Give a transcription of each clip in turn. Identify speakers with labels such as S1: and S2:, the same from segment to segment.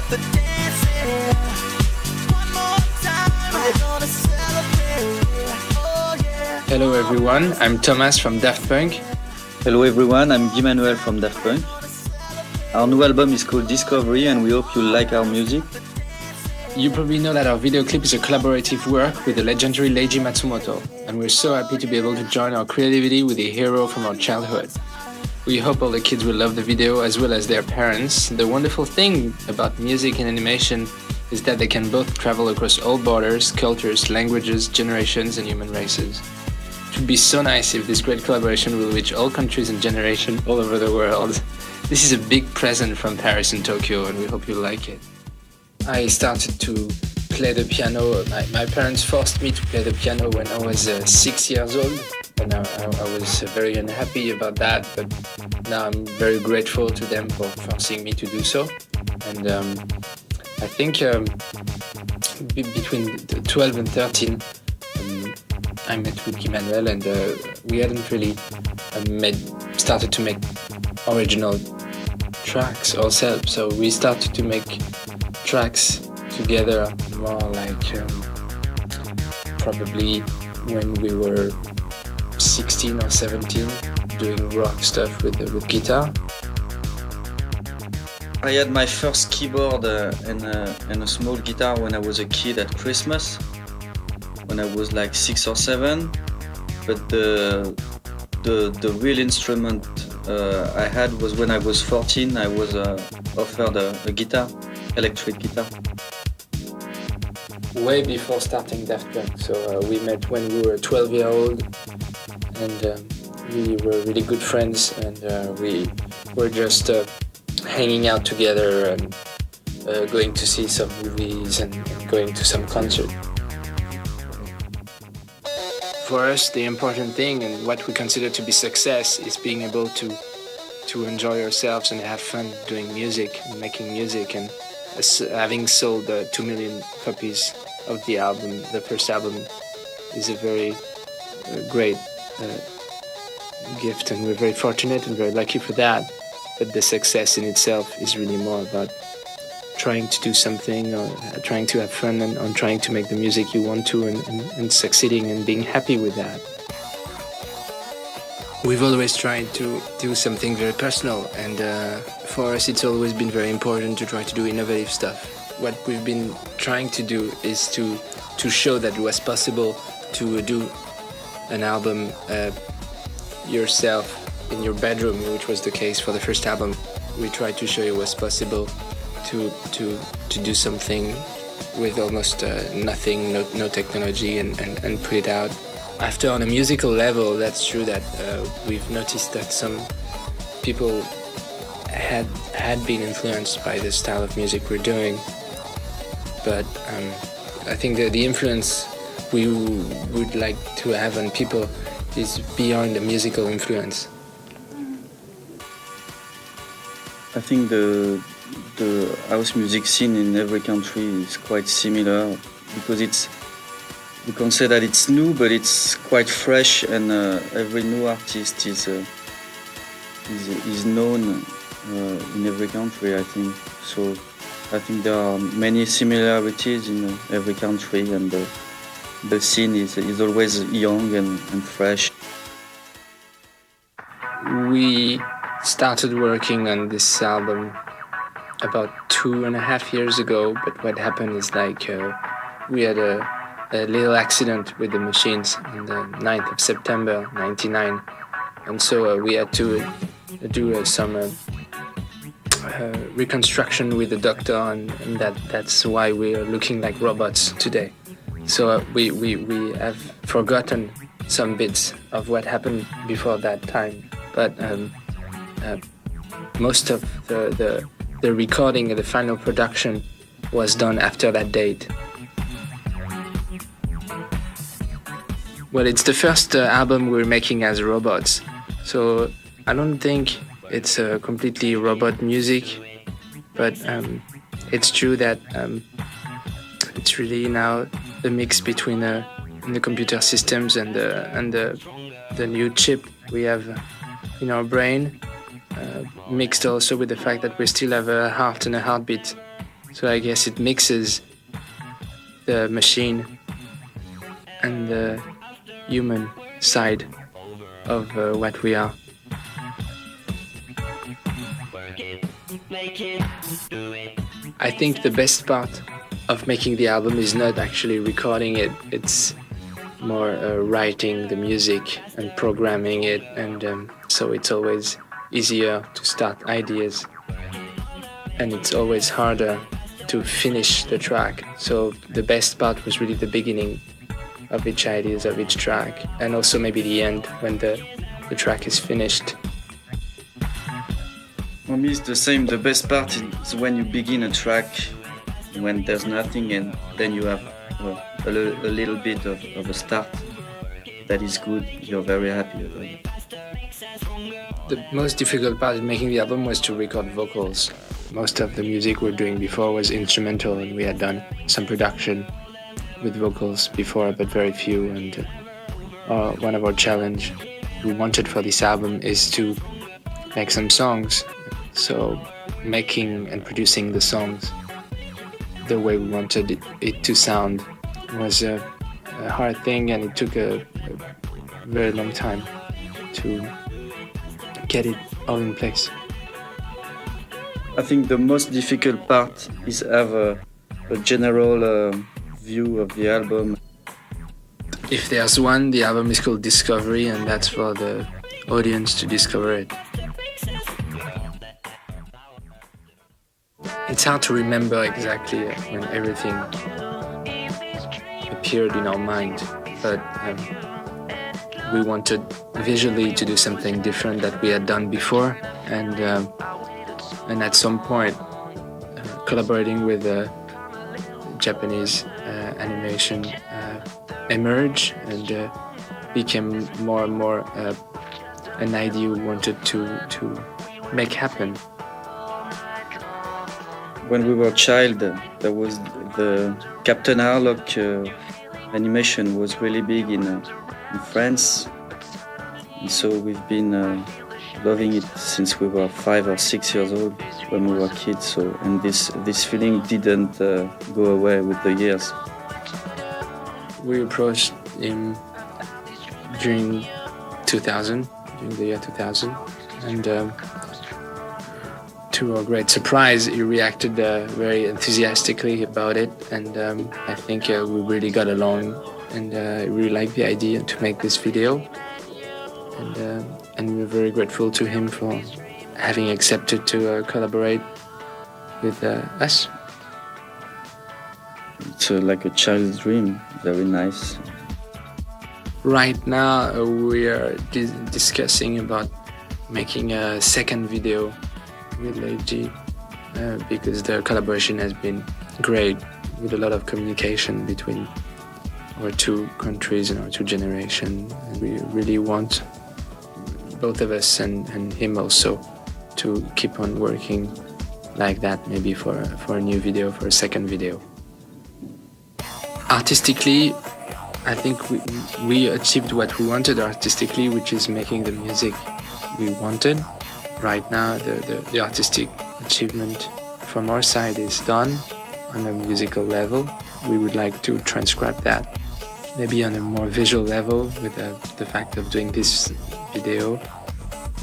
S1: the dancing. One more time, we're gonna celebrate. Oh yeah.
S2: Hello everyone, I'm Thomas from Daft Punk.
S3: Hello everyone, I'm Guy Manuel from Daft Punk. Our new album is called Discovery and we hope you like our music.
S2: You probably know that our video clip is a collaborative work with the legendary Leiji Matsumoto, and we're so happy to be able to join our creativity with a hero from our childhood. We hope all the kids will love the video as well as their parents. The wonderful thing about music and animation is that they can both travel across all borders, cultures, languages, generations and human races. It would be so nice if this great collaboration will reach all countries and generations all over the world. This is a big present from Paris and Tokyo and we hope you like it. I started to play the piano. My parents forced me to play the piano when I was 6 years old, and I was very unhappy about that, but now I'm very grateful to them for forcing me to do so. And I think between 12 and 13, I met with Guy Manuel, and we hadn't really started to make original tracks ourselves, so we started to make tracks together more like probably when we were 16 or 17, doing rock stuff with guitar.
S3: I had my first keyboard and a small guitar when I was a kid at Christmas, when I was like 6 or 7, but the real instrument I had was when I was 14. I was offered a guitar, electric guitar.
S2: Way before starting Daft Punk, so we met when we were 12 years old, and we were really good friends, and we were just hanging out together and going to see some movies and going to some concerts. For us, the important thing and what we consider to be success is being able to enjoy ourselves and have fun doing music and making music, and having sold 2 million copies of the album, the first album, is a very great gift, and we're very fortunate and very lucky for that. But the success in itself is really more about trying to do something, or trying to have fun, and on trying to make the music you want to, and succeeding and being happy with that. We've always tried to do something very personal, and for us it's always been very important to try to do innovative stuff. What we've been trying to do is to show that it was possible to do an album yourself in your bedroom, which was the case for the first album. We tried to show it was possible to do something with almost nothing, no technology, and put it out. After, on a musical level, that's true that we've noticed that some people had been influenced by the style of music we're doing, but I think that the influence we would like to have on people is beyond the musical influence.
S3: I think the house music scene in every country is quite similar, because we can say that it's new, but it's quite fresh, and every new artist is known in every country, I think. So I think there are many similarities in every country, and the scene is always young and fresh.
S2: We started working on this album about 2.5 years ago, but what happened is we had a little accident with the machines on the 9th of September 99, and so we had to do some reconstruction with the doctor, and that's why we are looking like robots today. So we have forgotten some bits of what happened before that time, but most of the recording and the final production was done after that date. Well, it's the first album we're making as robots, so I don't think it's completely robot music, but it's true that it's really now the mix between the computer systems and the new chip we have in our brain, mixed also with the fact that we still have a heart and a heartbeat. So I guess it mixes the machine and the human side of what we are. I think the best part of making the album is not actually recording it, it's more writing the music and programming it, and so it's always easier to start ideas and it's always harder to finish the track. So the best part was really the beginning of each ideas of each track, and also maybe the end when the track is finished.
S3: For me, it's the same. The best part is when you begin a track, when there's nothing, and then you have a little bit of a start that is good. You're very happy about it.
S2: The most difficult part in making the album was to record vocals. Most of the music we're doing before was instrumental, and we had done some production with vocals before, but very few. And one of our challenge we wanted for this album is to make some songs. So making and producing the songs the way we wanted it to sound was a hard thing, and it took a very long time to get it all in place.
S3: I think the most difficult part is have a general view of the album.
S2: If there's one, the album is called Discovery, and that's for the audience to discover it. It's hard to remember exactly when everything appeared in our mind, but we wanted visually to do something different that we had done before, and at some point collaborating with Japanese animation emerged and became more and more an idea we wanted to make happen.
S3: When we were a child, there was the Captain Harlock animation was really big in France, and so we've been loving it since we were 5 or 6 years old when we were kids. So, and this feeling didn't go away with the years.
S2: We approached him during 2000, during the year 2000, and to our great surprise, he reacted very enthusiastically about it, and I think we really got along, and really liked the idea to make this video, and we're very grateful to him for having accepted to collaborate with us.
S3: It's like a child's dream, very nice.
S2: Right now we are discussing about making a second video with Leiji, because the collaboration has been great, with a lot of communication between our two countries and our two generations. And we really want both of us and him also to keep on working like that, maybe for a new video, for a second video. Artistically, I think we achieved what we wanted artistically, which is making the music we wanted. Right now, the artistic achievement from our side is done on a musical level. We would like to transcribe that, maybe on a more visual level, with the fact of doing this video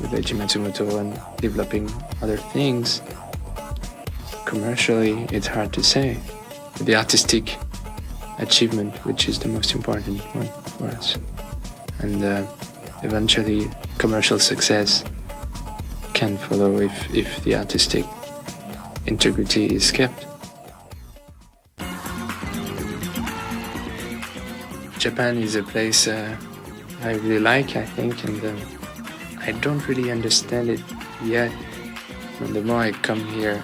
S2: with Eiji Matsumoto and developing other things. Commercially, it's hard to say. The artistic achievement, which is the most important one for us, and eventually commercial success can follow if the artistic integrity is kept. Japan is a place I really like, I think, and I don't really understand it yet. And the more I come here,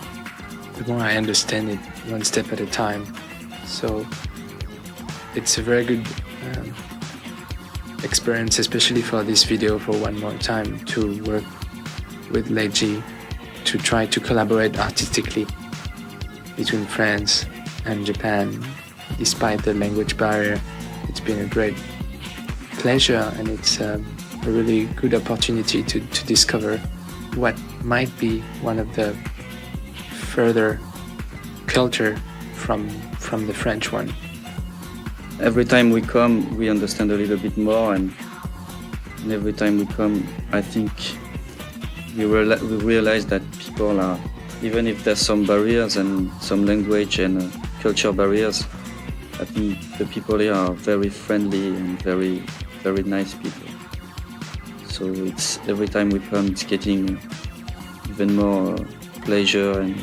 S2: the more I understand it one step at a time. So it's a very good experience, especially for this video, for one more time, to work with Leiji, to try to collaborate artistically between France and Japan. Despite the language barrier, it's been a great pleasure, and it's a really good opportunity to discover what might be one of the further culture from the French one.
S3: Every time we come, we understand a little bit more, and every time we come, I think we realize that people are, even if there's some barriers and some language and culture barriers, I think the people here are very friendly and very, very nice people. So it's every time we come, it's getting even more pleasure. And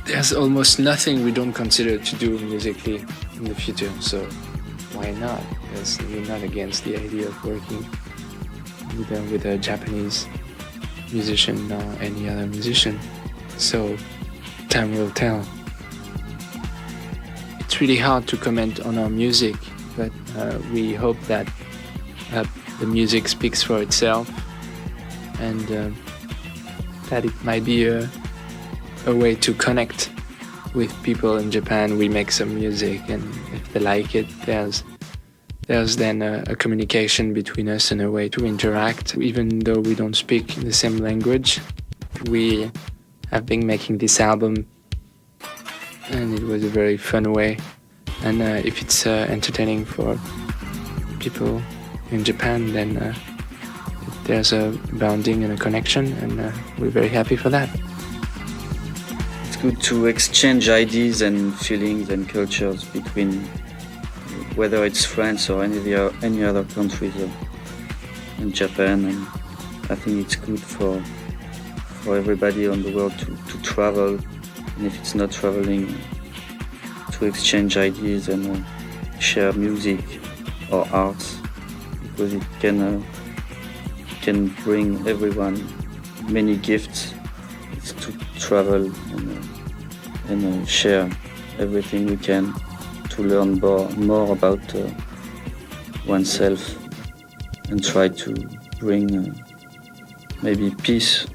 S2: there's almost nothing we don't consider to do musically in the future, so why not? Because we're not against the idea of working either with a Japanese musician or any other musician. So time will tell. It's really hard to comment on our music, but we hope that the music speaks for itself, and that it might be a way to connect with people in Japan. We make some music, and if they like it, there's then a communication between us and a way to interact. Even though we don't speak the same language, we have been making this album, and it was a very fun way. And if it's entertaining for people in Japan, then there's a bonding and a connection, and we're very happy for that.
S3: it's good to exchange ideas and feelings and cultures between, whether it's France or any other countries in Japan. And I think it's good for everybody on the world to travel, and if it's not traveling, to exchange ideas and share music or art, because it can bring everyone many gifts. It's to travel and share everything we can to learn more about oneself, and try to bring maybe peace